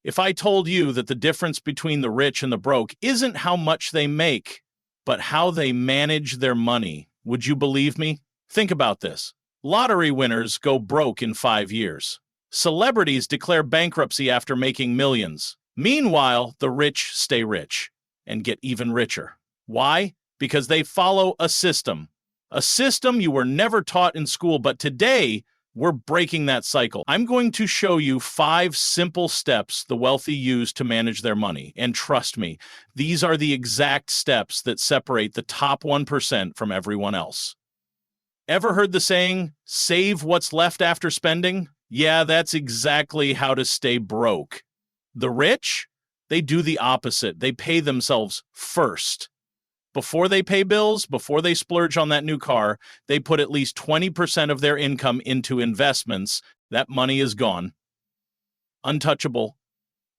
If I told you that the difference between the rich and the broke isn't how much they make, but how they manage their money, would you believe me? Think about this. Lottery winners go broke in 5 years. Celebrities declare bankruptcy after making millions. Meanwhile, the rich stay rich and get even richer. Why? Because they follow a system. A system you were never taught in school, but today, we're breaking that cycle. I'm going to show you 5 simple steps the wealthy use to manage their money. And trust me, these are the exact steps that separate the top 1% from everyone else. Ever heard the saying, save what's left after spending? Yeah, that's exactly how to stay broke. The rich, they do the opposite. They pay themselves first. Before they pay bills, before they splurge on that new car, they put at least 20% of their income into investments. That money is gone. Untouchable.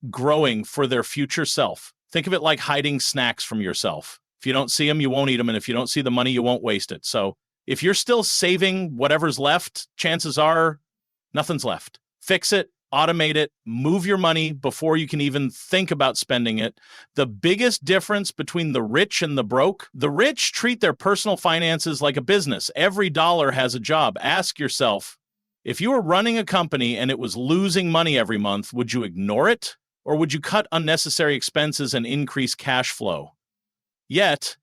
Growing for their future self. Think of it like hiding snacks from yourself. If you don't see them, you won't eat them. And if you don't see the money, you won't waste it. So if you're still saving whatever's left, chances are nothing's left. Fix it. Automate it, move your money before you can even think about spending it. The biggest difference between the rich and the rich treat their personal finances like a business. Every dollar has a job. Ask yourself, if you were running a company and it was losing money every month, would you ignore it? Or would you cut unnecessary expenses and increase cash flow? Yet,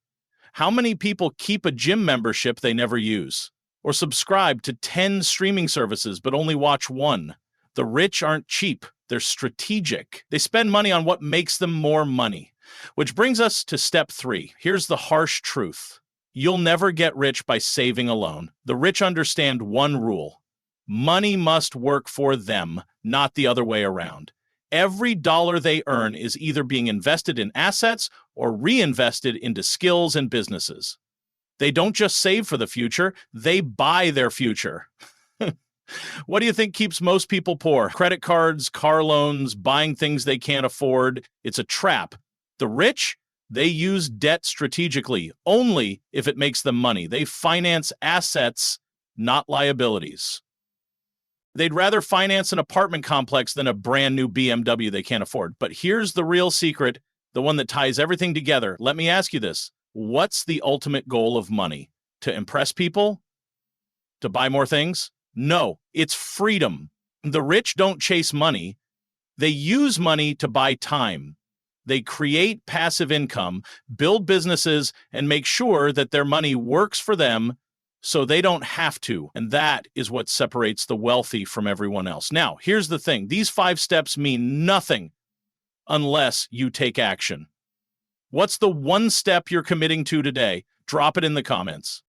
how many people keep a gym membership they never use? Or subscribe to 10 streaming services but only watch one? The rich aren't cheap, they're strategic. They spend money on what makes them more money. Which brings us to step 3. Here's the harsh truth. You'll never get rich by saving alone. The rich understand one rule. Money must work for them, not the other way around. Every dollar they earn is either being invested in assets or reinvested into skills and businesses. They don't just save for the future, they buy their future. What do you think keeps most people poor? Credit cards, car loans, buying things they can't afford. It's a trap. The rich, they use debt strategically, only if it makes them money. They finance assets, not liabilities. They'd rather finance an apartment complex than a brand new BMW they can't afford. But here's the real secret, the one that ties everything together. Let me ask you this. What's the ultimate goal of money? To impress people? To buy more things? No, it's freedom. The rich don't chase money. They use money to buy time. They create passive income, build businesses, and make sure that their money works for them so they don't have to. And that is what separates the wealthy from everyone else. Now, here's the thing. These 5 steps mean nothing unless you take action. What's the one step you're committing to today? Drop it in the comments.